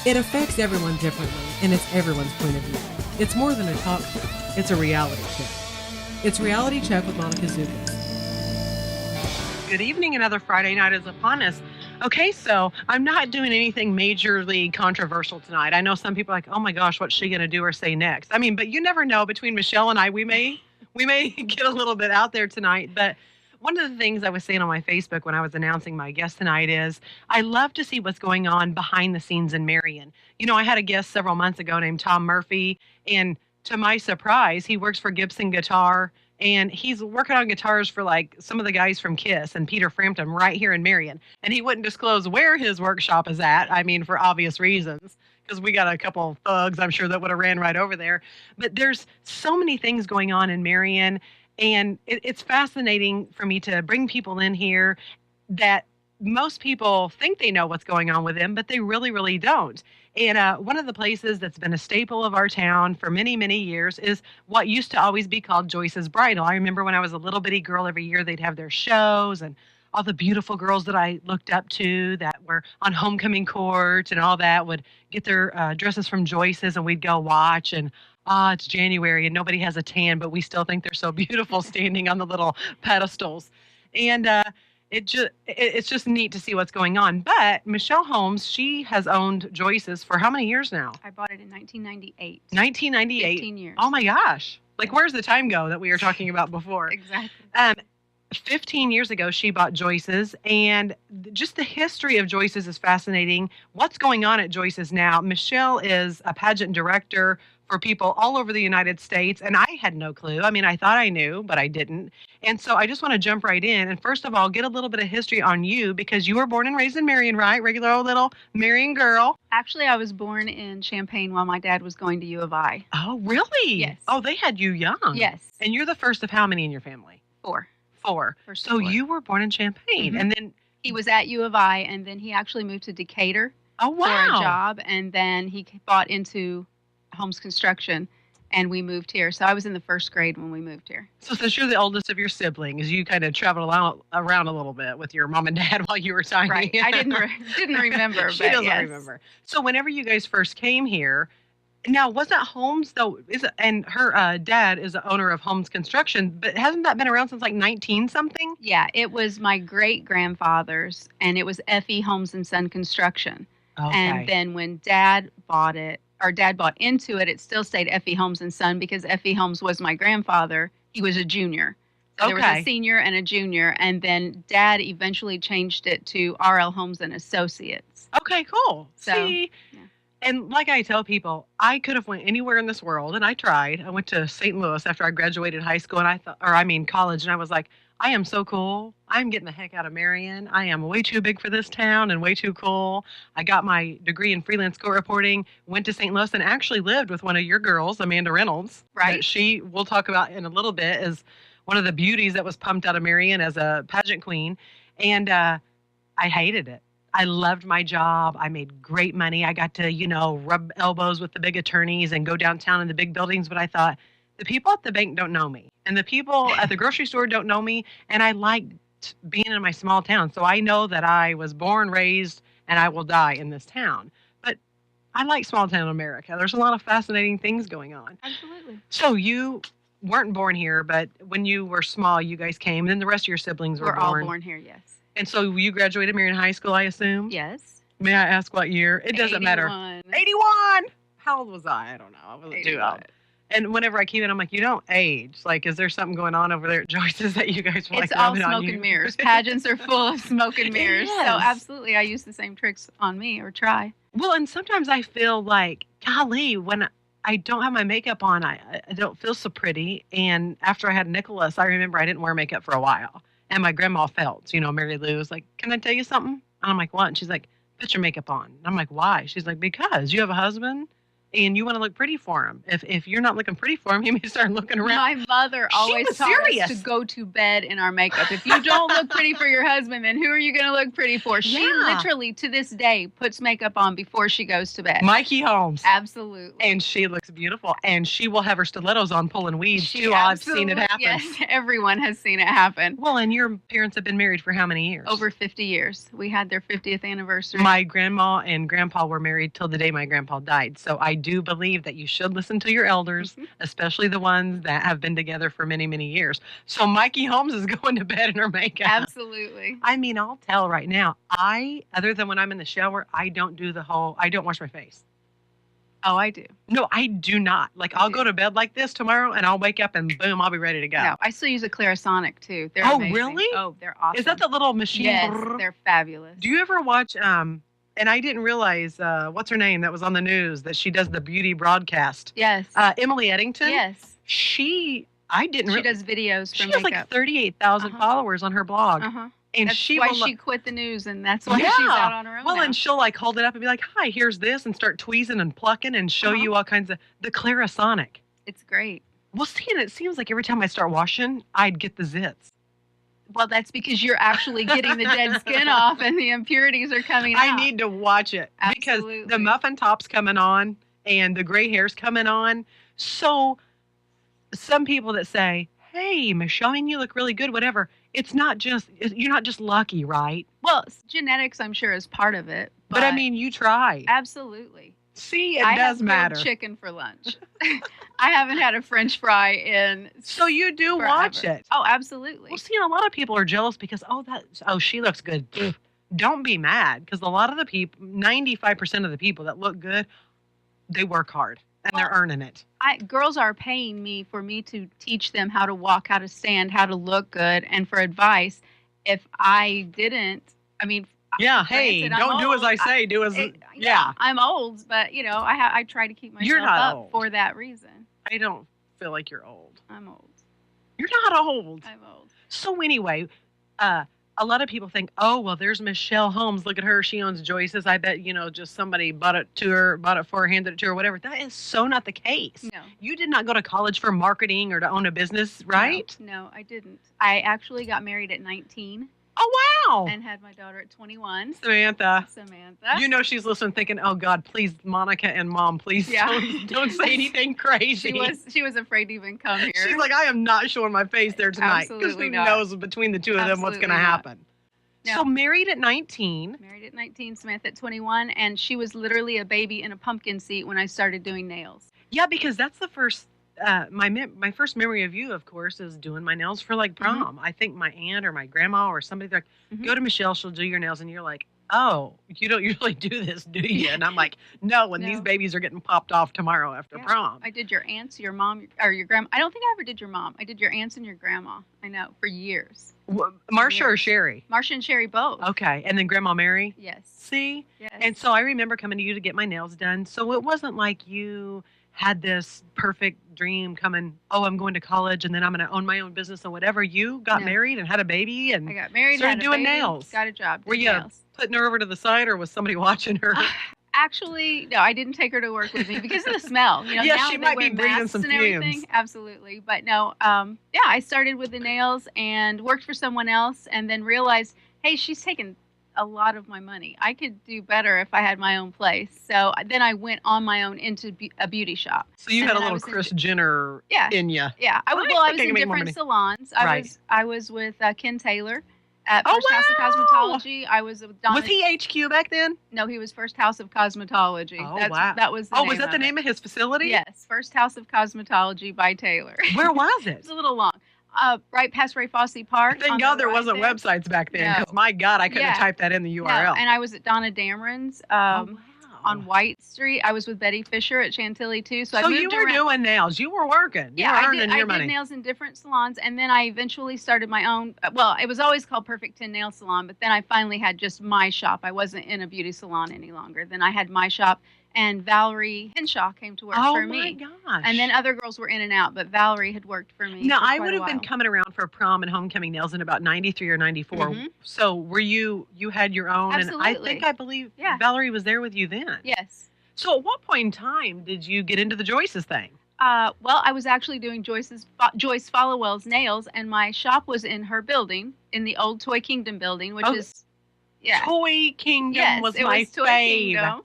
It affects everyone differently, and it's everyone's point of view. It's more than a talk show. It's a reality check. It's Reality Check with Monica Zukas. Good evening. Another Friday night is upon us. Okay, so I'm not doing anything majorly controversial tonight. I know some people are like, oh my gosh, what's she going to do or say next? I mean, but you never know. Between Michelle and I, we may get a little bit out there tonight, but one of the things I was saying on my Facebook when I was announcing my guest tonight is I love to see what's going on behind the scenes in Marion. You know, I had a guest several months ago named Tom Murphy, and to my surprise, he works for Gibson Guitar, and he's working on guitars for like some of the guys from Kiss and Peter Frampton right here in Marion. And he wouldn't disclose where his workshop is at, I mean, for obvious reasons, because we got a couple of thugs, I'm sure, that would have ran right over there. But there's so many things going on in Marion. And it's fascinating for me to bring people in here that most people think they know what's going on with them, but they really, really don't. And one of the places that's been a staple of our town for many, many years is what used to always be called Joyce's Bridal. I remember when I was a little bitty girl, every year they'd have their shows, and all the beautiful girls that I looked up to that were on homecoming court and all that would get their dresses from Joyce's, and we'd go watch. And it's January and nobody has a tan, but we still think they're so beautiful standing on the little pedestals. And it's just neat to see what's going on. But Michelle Holmes, she has owned Joyce's for how many years now? I bought it in 1998. 1998. 15 years. Oh my gosh. Like, where's the time go that we were talking about before? Exactly. 15 years ago, she bought Joyce's, and just the history of Joyce's is fascinating. What's going on at Joyce's now? Michelle is a pageant director for people all over the United States, and I had no clue. I mean, I thought I knew, but I didn't. And so I just want to jump right in. And first of all, get a little bit of history on you, because you were born and raised in Marion, right? Regular old little Marion girl. Actually, I was born in Champaign while my dad was going to U of I. Oh, really? Yes. Oh, they had you young. Yes. And you're the first of how many in your family? 4. First of So 4. you were born in Champaign, Mm-hmm. and then He was at U of I, and then he actually moved to Decatur oh wow, for a job, and then he bought into Holmes Construction, and we moved here. So I was in the first grade when we moved here. So since you're the oldest of your siblings, you kind of traveled around a little bit with your mom and dad while you were tiny. Right. I didn't remember. She but doesn't yes. remember. So whenever you guys first came here, now wasn't Holmes though? And her dad is the owner of Holmes Construction, but hasn't that been around since like 19 something? Yeah, it was my great grandfather's, and it was F.E. Holmes and Son Construction. Okay. And then when Dad bought it, or Dad bought into it, it still stayed F.E. Holmes and Son, because F.E. Holmes was my grandfather. He was a junior. So there was a senior and a junior, and then Dad eventually changed it to R.L. Holmes and Associates. Okay, cool. So, see. yeah. And like I tell people, I could have went anywhere in this world, and I tried. I went to St. Louis after I graduated high school, and college, and I was like, I am so cool. I'm getting the heck out of Marion. I am way too big for this town and way too cool. I got my degree in freelance court reporting, went to St. Louis, and actually lived with one of your girls, Amanda Reynolds. Right. That she, we'll talk about in a little bit, is one of the beauties that was pumped out of Marion as a pageant queen. And I hated it. I loved my job. I made great money. I got to, rub elbows with the big attorneys and go downtown in the big buildings. But I thought, the people at the bank don't know me, and the people at the grocery store don't know me. And I liked being in my small town. So I know that I was born, raised, and I will die in this town. But I like small town America. There's a lot of fascinating things going on. Absolutely. So you weren't born here, but when you were small, you guys came, and then the rest of your siblings were born. We're all born here, yes. And so you graduated Marion High School, I assume? Yes. May I ask what year? It doesn't matter. 81! How old was I? I don't know. I wasn't too old. And whenever I keep it, I'm like, you don't age. Like, is there something going on over there at Joyce's that you guys were like, it's all rubbing on smoke you? and mirrors. Pageants are full of smoke and mirrors. Yes. So absolutely, I use the same tricks on me, or try. Well, and sometimes I feel like, golly, when I don't have my makeup on, I don't feel so pretty. And after I had Nicholas, I remember I didn't wear makeup for a while. And my grandma felt, Mary Lou was like, can I tell you something? And I'm like, what? And she's like, put your makeup on. And I'm like, why? She's like, because you have a husband and you want to look pretty for him. If you're not looking pretty for him, he may start looking around. My mother always taught us to go to bed in our makeup. If you don't look pretty for your husband, then who are you going to look pretty for? She literally, to this day, puts makeup on before she goes to bed. Mikey Holmes. Absolutely. And she looks beautiful. And she will have her stilettos on pulling weeds, too. I've seen it happen. Yes, everyone has seen it happen. Well, and your parents have been married for how many years? Over 50 years. We had their 50th anniversary. My grandma and grandpa were married till the day my grandpa died. So I do believe that you should listen to your elders, especially the ones that have been together for many, many years. So Mikey Holmes is going to bed in her makeup. Absolutely. I mean, I'll tell right now, other than when I'm in the shower, I don't wash my face. Oh, I do. No, I do not. Like, I'll go to bed like this tomorrow, and I'll wake up, and boom, I'll be ready to go. No, I still use a Clarisonic, too. They're amazing. Really? Oh, they're awesome. Is that the little machine? Yes, they're fabulous. Do you ever watch, and I didn't realize, what's her name that was on the news, that she does the beauty broadcast? Yes. Emily Eddington? Yes. She does videos for She makeup. has like 38,000 followers on her blog. And that's why she quit the news, and that's why she's out on her own now. And she'll like hold it up and be like, "Hi, here's this," and start tweezing and plucking and show you all kinds of the Clarisonic. It's great. Well, see, and it seems like every time I start washing, I'd get the zits. Well, that's because you're actually getting the dead skin off, and the impurities are coming out. I need to watch it because the muffin top's coming on and the gray hair's coming on. So, some people that say, "Hey, Michelle, I mean, you look really good," whatever. You're not just lucky, right? Well, genetics, I'm sure, is part of it. But I mean, you try. Absolutely. See, it does matter. I had chicken for lunch. I haven't had a French fry in So you do forever. Watch it. Oh, absolutely. Well, see, and a lot of people are jealous because, she looks good. Don't be mad, because a lot of the people, 95% of the people that look good, they work hard. And they're earning it. Girls are paying me for me to teach them how to walk, how to stand, how to look good, and for advice. If I didn't, I mean, hey, don't do as I say, do as I'm old, but I try to keep myself up old. For that reason. I don't feel like you're old. I'm old. You're not old. I'm old. So anyway, a lot of people think, oh, well, there's Michelle Holmes. Look at her. She owns Joyce's. I bet, just somebody bought it for her, handed it to her, whatever. That is so not the case. No. You did not go to college for marketing or to own a business, right? No, I didn't. I actually got married at 19. Oh, wow. And had my daughter at 21. Samantha. You know she's listening thinking, oh, God, please, Monica and Mom, please don't say anything crazy. She was afraid to even come here. She's like, I am not showing my face there tonight. Because who knows between the two of them what's going to happen. No. So married at 19. Married at 19, Samantha at 21. And she was literally a baby in a pumpkin seat when I started doing nails. Yeah, because that's the first... my first memory of you, of course, is doing my nails for like prom. I think my aunt or my grandma or somebody, they're like, go to Michelle, she'll do your nails. And you're like, oh, you don't usually do this, do you? And I'm like, no, these babies are getting popped off tomorrow after prom. I did your aunts, your mom, or your grandma. I don't think I ever did your mom. I did your aunts and your grandma. I know, for years. Marcia or Sherry? Marcia and Sherry both. Okay. And then Grandma Mary? Yes. See? Yes. And so I remember coming to you to get my nails done. So it wasn't like you had this perfect dream coming, I'm going to college and then I'm going to own my own business and whatever. You got married and had a baby and I got married, started doing nails. Got a job. Were you putting her over to the side or was somebody watching her? Actually, no, I didn't take her to work with me because of the smell. Now she might be breathing some fumes. Absolutely. But no, I started with the nails and worked for someone else and then realized, hey, she's taking a lot of my money. I could do better if I had my own place. So then I went on my own into a beauty shop. So you had a little Kris Jenner in you. Yeah. I was in different salons. I was with Ken Taylor at First House of Cosmetology. I was with Donna. Was he HQ back then? No, he was First House of Cosmetology. Oh, wow. That was was that the name of his facility? Yes. First House of Cosmetology by Taylor. Where was it? It's a little long. Right past Ray Fosse Park. Thank God there wasn't websites back then, because my God, I couldn't have typed that in the URL. No. And I was at Donna Dameron's on White Street. I was with Betty Fisher at Chantilly too. So you were doing nails. You were working. You were earning your money. I did nails in different salons, and then I eventually started my own. Well, it was always called Perfect 10 Nail Salon, but then I finally had just my shop. I wasn't in a beauty salon any longer. Then I had my shop. And Valerie Henshaw came to work for me. Oh, my gosh. And then other girls were in and out, but Valerie had worked for me. Now, I would have been coming around for prom and homecoming nails in about 93 or 94. So were you had your own? Absolutely. And I believe Valerie was there with you then. Yes. So at what point in time did you get into the Joyce's thing? Well, I was actually doing Joyce Followell's nails, and my shop was in her building, in the old Toy Kingdom building, which is, yeah. Toy Kingdom was my Toy fave. Kingdom.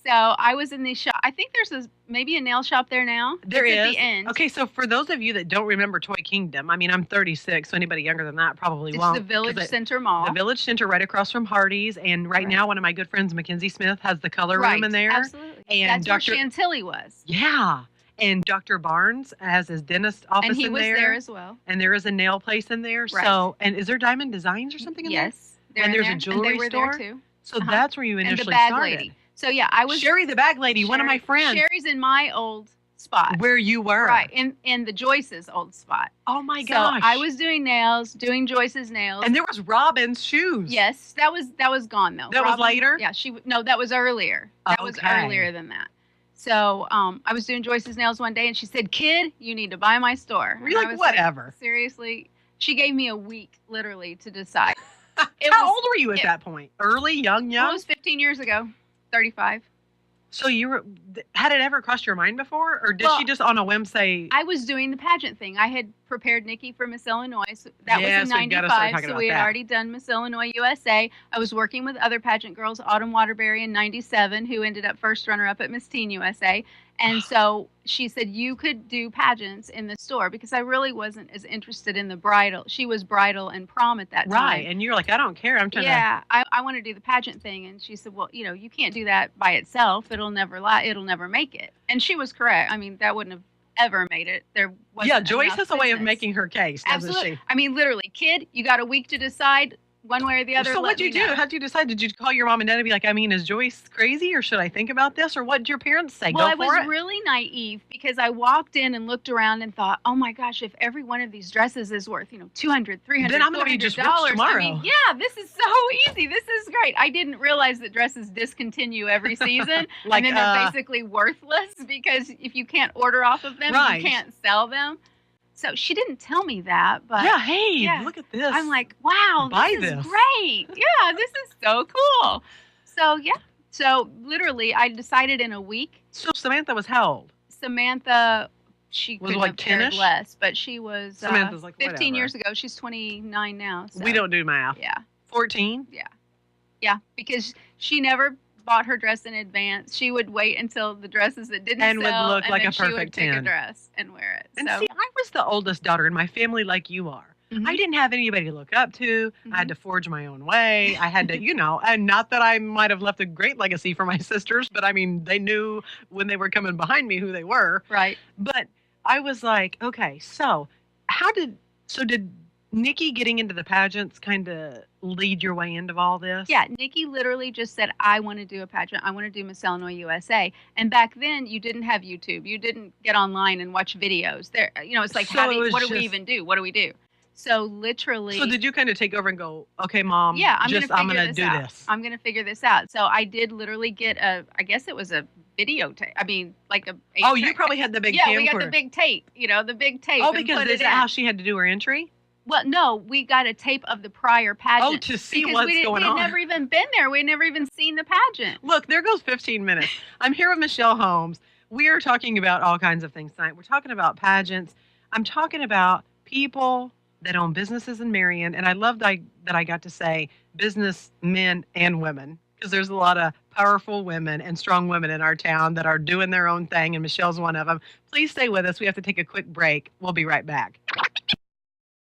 So I was in the shop. I think there's maybe a nail shop there now. There is. At the end. Okay, so for those of you that don't remember Toy Kingdom, I mean, I'm 36, so anybody younger than that probably won't. It's the Village Center Mall. The Village Center right across from Hardee's. And right now, one of my good friends, Mackenzie Smith, has the color room in there. Absolutely. And that's where Chantilly was. Yeah. And Dr. Barnes has his dentist office in there. And he was there as well. And there is a nail place in there. Right. So, and is there Diamond Designs or something in there? Yes. And there's a jewelry and they were store? there too. So that's where you initially and the bag started. lady. So yeah, I was Sherry the bag lady, one of my friends. Sherry's in my old spot. Where you were. Right, in the Joyce's old spot. Oh my gosh. So I was doing nails, doing Joyce's nails. And there was Robin's shoes. Yes, that was gone though. That was later? Yeah, that was earlier. That was earlier than that. So I was doing Joyce's nails one day, and she said, "Kid, you need to buy my store." You're like, whatever. Seriously, she gave me a week, literally, to decide. How old were you at that point? Early, young? Well, it was 15 years ago. 35. So you were, had it ever crossed your mind before? Or did she just on a whim say? I was doing the pageant thing. I had prepared Nikki for Miss Illinois. So that was in 95. So we had already done Miss Illinois USA. I was working with other pageant girls, Autumn Waterbury in 97, who ended up first runner-up at Miss Teen USA. And so she said, you could do pageants in the store, because I really wasn't as interested in the bridal. She was bridal and prom at that time. Right. And you're like, I don't care. I'm trying to. Yeah, I want to do the pageant thing. And she said, well, you can't do that by itself. It'll never make it. And she was correct. I mean, that wouldn't have ever made it. There wasn't Joyce has a way of business. making her case, doesn't Absolutely. she? I mean, literally, kid, you got a week to decide one way or the other. So what'd you do? How'd you decide? Did you call your mom and dad and be like, I mean, is Joyce crazy, or should I think about this? Or what did your parents say? Well, I was really naive, because I walked in and looked around and thought, oh my gosh, if every one of these dresses is worth, $200, $300, then I'm going to be just rich tomorrow. I mean, yeah, this is so easy. This is great. I didn't realize that dresses discontinue every season. Like, and then they're basically worthless, because if you can't order off of them, you can't sell them. So she didn't tell me that, but look at this. I'm like, wow, this is great. Yeah, this is so cool. So so literally, I decided in a week. So Samantha was how old? Samantha, she was couldn't like have cared 10-ish? less, but she was Samantha's like 15 whatever. years ago. She's 29 now. So. We don't do math. Yeah. 14? Yeah, because she never bought her dress in advance. She would wait until the dresses that didn't and sell, would look and like then a she would perfect pick 10. a dress and wear it. And so. see, I was the oldest daughter in my family, like you are. Mm-hmm. I didn't have anybody to look up to. I had to forge my own way. I had to, and not that I might have left a great legacy for my sisters, but I mean, they knew when they were coming behind me who they were. Right. But I was like, okay, so did Nikki getting into the pageants kind of lead your way into all this? Yeah, Nikki literally just said, I want to do a pageant. I want to do Miss Illinois USA. And back then, you didn't have YouTube. You didn't get online and watch videos. There, it's like, what do we even do? What do we do? So literally. So did you kind of take over and go, okay, Mom, I'm going to do this. I'm going to figure this out. So I did literally get I guess it was a videotape. I mean, like a. Oh, you probably had the big camcorder. Yeah, we got the big tape, the big tape. Oh, because is that how she had to do her entry? Well, no, we got a tape of the prior pageant. Oh, to see what's going on. We had never even been there. We had never even seen the pageant. Look, there goes 15 minutes. I'm here with Michelle Holmes. We are talking about all kinds of things tonight. We're talking about pageants. I'm talking about people that own businesses in Marion. And I love that I got to say business men and women, because there's a lot of powerful women and strong women in our town that are doing their own thing. And Michelle's one of them. Please stay with us. We have to take a quick break. We'll be right back.